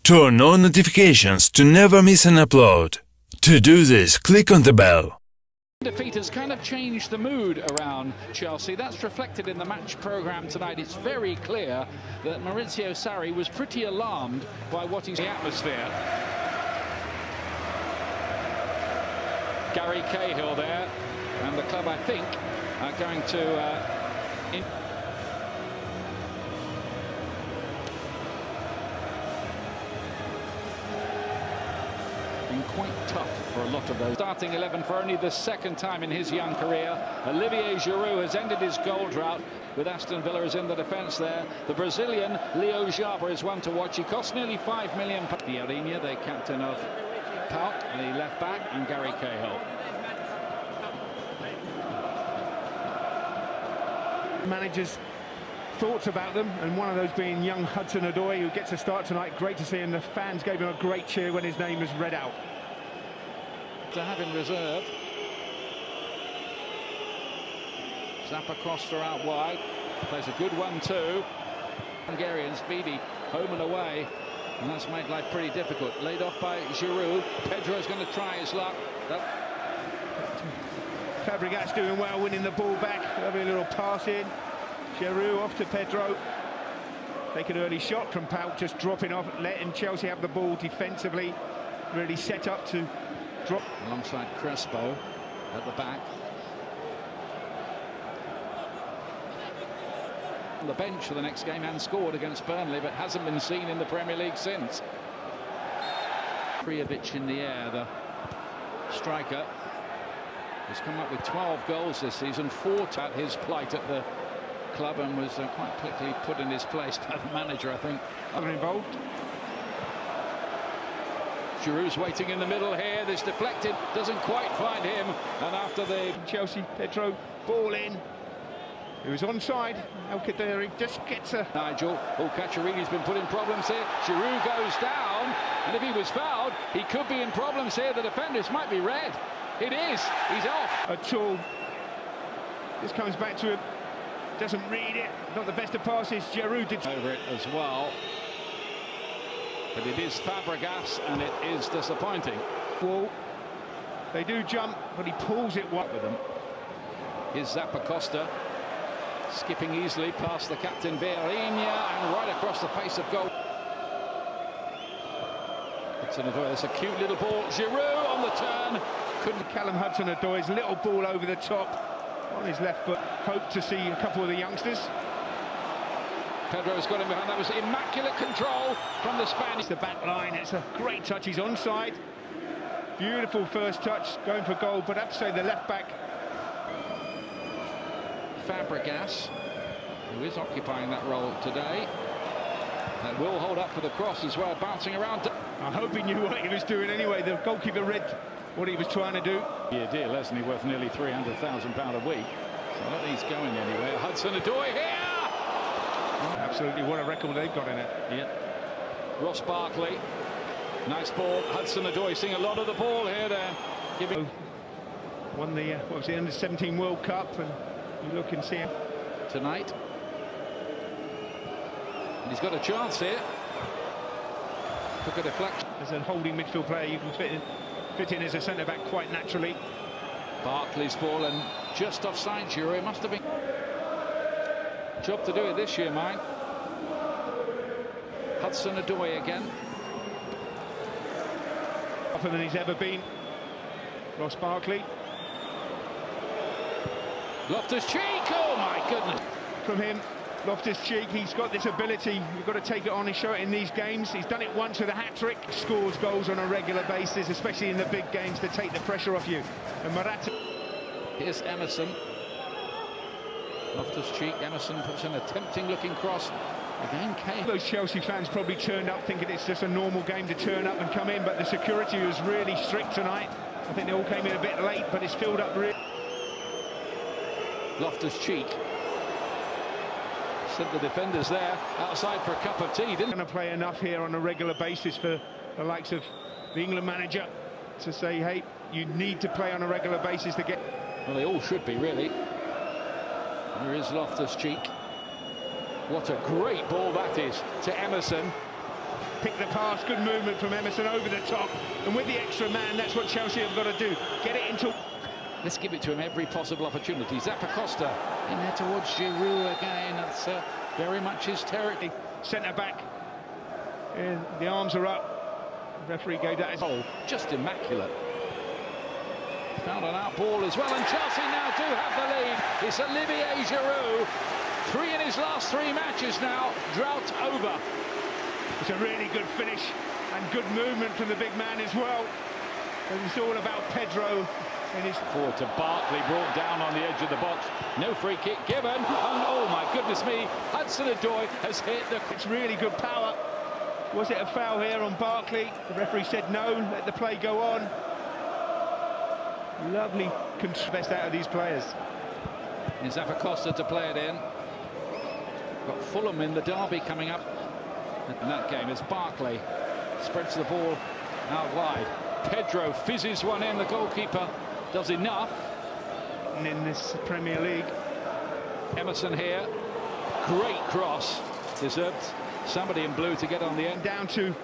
Turn on notifications to never miss an upload. To do this, click on the bell. Defeat has kind of changed the mood around Chelsea. That's reflected in the match programme tonight. It's very clear that Maurizio Sarri was pretty alarmed by what he's in the atmosphere. Gary Cahill there, and the club, I think, are going to been quite tough for a lot of those. Starting 11 for only the second time in his young career. Olivier Giroud has ended his goal drought with Aston Villa is in the defence there. The Brazilian Leo Jarber is one to watch. He cost nearly £5 million. Vieirinha, the captain of Pauk, the left back, and Gary Cahill. Managers' thoughts about them, and one of those being young Hudson-Odoi, who gets a start tonight. Great to see him. The fans gave him a great cheer when his name was read out. To have in reserve. Zappacosta out wide. Plays a good 1-2. Hungarian speedy, home and away. And that's made life pretty difficult. Laid off by Giroud. Pedro's going to try his luck. Fabregas doing well, winning the ball back. Lovely little pass in. Giroud off to Pedro. Take an early shot from Pauk, just dropping off, letting Chelsea have the ball defensively. Really set up to drop. Alongside Crespo at the back. On the bench for the next game and scored against Burnley, but hasn't been seen in the Premier League since. Prijovic in the air, the striker. He's come up with 12 goals this season, 4 at his plight at the club, and was quite quickly put in his place by the manager, I think. Involved. Giroud's waiting in the middle here. This deflected, doesn't quite find him, and after the Chelsea, Pedro, ball in. He was onside. El Kadiri just gets a... Nigel, Cacciarini's been put in problems here. Giroud goes down, and if he was fouled, he could be in problems here. The defenders might be red. It is. He's off. At all. This comes back to him. Doesn't read it. Not the best of passes. Giroud did over it as well. But it is Fabregas, and it is disappointing. Well, they do jump, but he pulls it wide with them. Here's Zappacosta skipping easily past the captain Vieirinha and right across the face of goal. It's a cute little ball. Giroud on the turn. Couldn't. Callum Hudson-Odoi's little ball over the top on his left foot. Hope to see a couple of the youngsters. Pedro's got him behind. That was immaculate control from the Spanish. It's the back line. It's a great touch. He's onside. Beautiful first touch, going for goal, but I have to say the left back. Fabregas, who is occupying that role today, and will hold up for the cross as well, bouncing around. I hope he knew what he was doing anyway. The goalkeeper read what he was trying to do. Yeah, deal, isn't he? Worth nearly £300,000 a week. So I don't think he's going anywhere. Hudson-Odoi here! Absolutely, what a record they've got in it. Yeah. Ross Barkley. Nice ball. Hudson-Odoi seeing a lot of the ball here. Giving... Won the, what was it, Under-17 World Cup, and you look and see him. Tonight. And he's got a chance here. Took a deflection. As a holding midfield player, you can fit in as a centre-back quite naturally. Barkley's ball, and just offside Giroud. It must have been job to do it this year, mine. Hudson-Odoi again. Tougher than he's ever been. Ross Barkley. Loftus-Cheek, oh my goodness. From him, Loftus-Cheek, he's got this ability. You've got to take it on and show it in these games. He's done it once with a hat-trick. Scores goals on a regular basis, especially in the big games, to take the pressure off you. And Morata. Here's Emerson. Loftus-Cheek, Emerson puts in a tempting-looking cross. Again, Kane. Those Chelsea fans probably turned up thinking it's just a normal game to turn up and come in, but the security was really strict tonight. I think they all came in a bit late, but it's filled up really. Loftus-Cheek sent the defenders there outside for a cup of tea. Didn't going to play enough here on a regular basis for the likes of the England manager to say, hey, you need to play on a regular basis to get. Well, they all should be, really. There is Loftus-Cheek. What a great ball that is to Emerson. Pick the pass, good movement from Emerson over the top. And with the extra man, that's what Chelsea have got to do. Get it into... Let's give it to him every possible opportunity. Zappacosta in there towards Giroud again. That's very much his territory. Centre back. And the arms are up. The referee gave that as... Oh, just immaculate. Found an out ball as well, and Chelsea now do have the lead. It's Olivier Giroud. 3 in his last 3 matches now. Drought over. It's a really good finish and good movement from the big man as well. And it's all about Pedro. And his forward to Barkley, brought down on the edge of the box. No free kick given. And oh my goodness me, Hudson-Odoi has hit the... It's really good power. Was it a foul here on Barkley? The referee said no, let the play go on. Lovely best out of these players. Is Zappacosta to play it in. Got Fulham in the derby coming up in that game as Barkley spreads the ball out wide. Pedro fizzes one in, the goalkeeper does enough. And in this Premier League. Emerson here, great cross, deserved somebody in blue to get on the end. Down to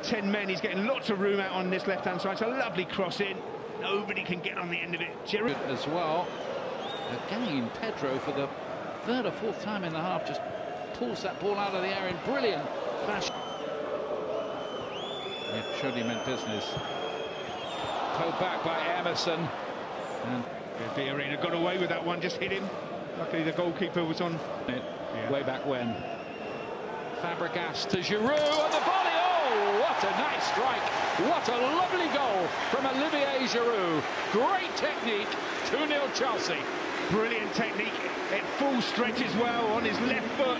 10 men, he's getting lots of room out on this left-hand side. It's a lovely cross in, nobody can get on the end of it. Giroud as well. Again, Pedro for the 3rd or 4th time in the half just pulls that ball out of the air in brilliant fashion. It surely meant business. Pulled back by Emerson. And Arena got away with that one, just hit him. Luckily the goalkeeper was on it. Yeah. Way back when. Fabregas to Giroud and the volley. Oh, what a nice strike. What a lovely goal from Olivier Giroud. Great technique. 2-0 Chelsea. Brilliant technique at full stretch as well on his left foot.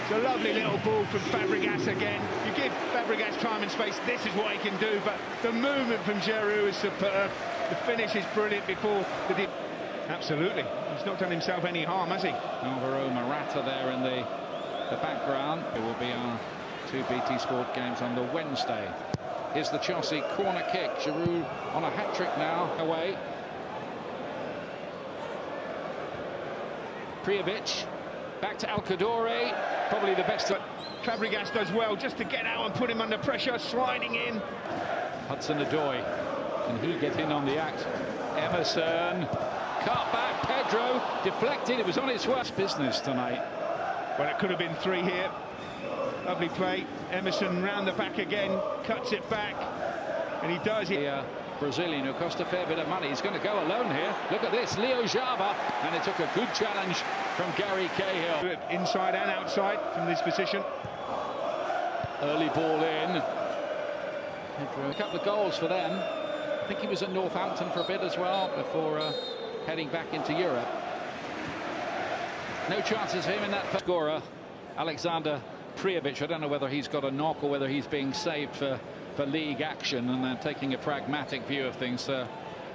It's a lovely little ball from Fabregas again. You give Fabregas time and space, this is what he can do, but the movement from Giroud is superb. The finish is brilliant before the... Absolutely. He's not done himself any harm, has he? Alvaro Morata there in the background. It will be our 2 BT Sport games on the Wednesday. Here's the Chelsea corner kick. Giroud on a hat-trick now. Away. Prijovic, back to El Kaddouri, probably the best. Fabregas does well just to get out and put him under pressure, sliding in. Hudson-Odoi, can he get in on the act? Emerson, cut back, Pedro, deflected, it was on its way. Business tonight. Well, it could have been 3 here. Lovely play. Emerson round the back again, cuts it back, and he does it. Brazilian who cost a fair bit of money. He's going to go alone here. Look at this, Leo Java, and it took a good challenge from Gary Cahill. Inside and outside from this position. Early ball in. A couple of goals for them. I think he was at Northampton for a bit as well before heading back into Europe. No chances for him in that first scorer. Alexander Prijovic, I don't know whether he's got a knock or whether he's being saved for league action, and they're taking a pragmatic view of things.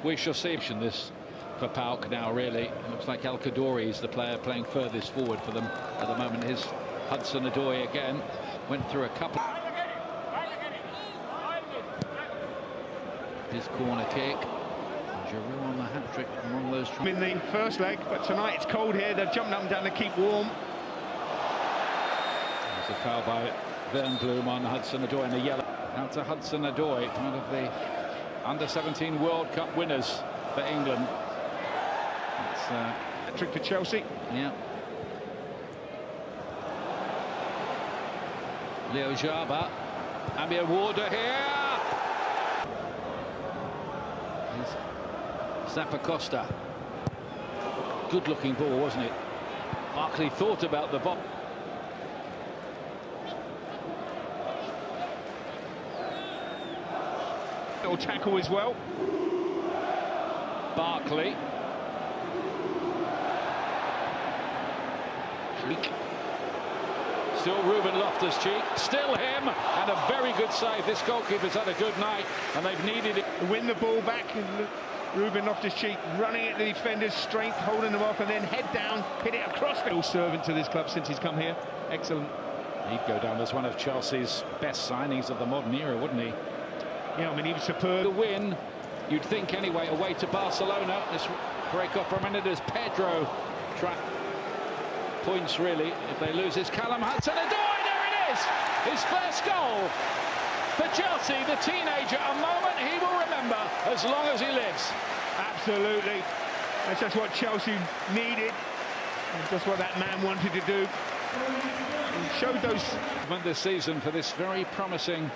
We shall see this for PAOK now, really. It looks like El Kaddouri is the player playing furthest forward for them at the moment. His Hudson-Odoi again went through a couple. His corner kick. Giroud on the hat-trick from one of those. In the first leg, but tonight it's cold here. They're jumping up and down to keep warm. There's a foul by Vern Bloom on Hudson-Odoi in the yellow. Out to Hudson-Odoi, one of the under-17 World Cup winners for England. It's trick to Chelsea. Yeah. Leo Jaba, Amir Warder here. Zappacosta. Good-looking ball, wasn't it? Barkley thought about the volley. Little tackle as well. Barkley. Cheek. Still Ruben Loftus-Cheek. Still him. And a very good save. This goalkeeper's had a good night, and they've needed it. Win the ball back. Ruben Loftus-Cheek running at the defender's strength, holding them off, and then head down, hit it across. Servant to this club since he's come here. Excellent. He'd go down as one of Chelsea's best signings of the modern era, wouldn't he? Yeah, I mean, he was superb. The win, you'd think anyway, away to Barcelona. This break off for a minute as Pedro points, really. If they lose, it's Callum Hudson-Odoi. There it is his first goal for Chelsea, the teenager, a moment he will remember as long as he lives. Absolutely. That's just what Chelsea needed, and just what that man wanted to do. He showed those... This season for this very promising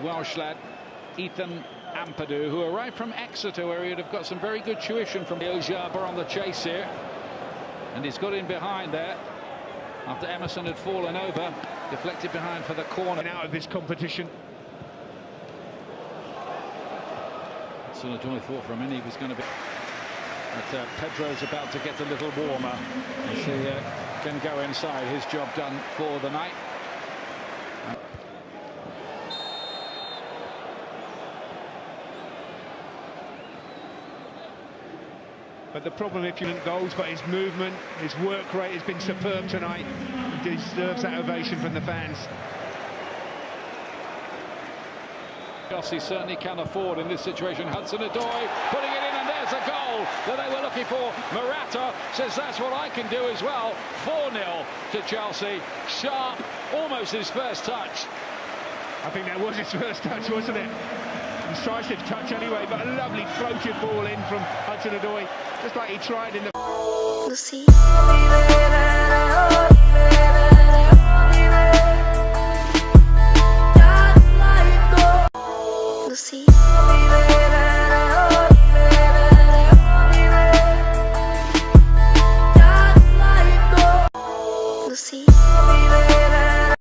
Welsh lad, Ethan Ampadu, who arrived from Exeter, where he'd have got some very good tuition from Ojaba on the chase here. And he's got in behind there after Emerson had fallen over, deflected behind for the corner. Out of this competition. Sort of Joy thought for a minute he was going to be... But Pedro's about to get a little warmer as he can go inside. His job done for the night. But the problem, if you look at goals, but his movement, his work rate has been superb tonight. He deserves that ovation from the fans. Chelsea certainly can afford in this situation. Hudson-Odoi putting it in, and there's a goal that they were looking for. Morata says that's what I can do as well. 4-0 to Chelsea. Sharp, almost his first touch. I think that was his first touch, wasn't it? Incisive touch anyway, but a lovely floated ball in from Hudson-Odoi, just like he tried in the...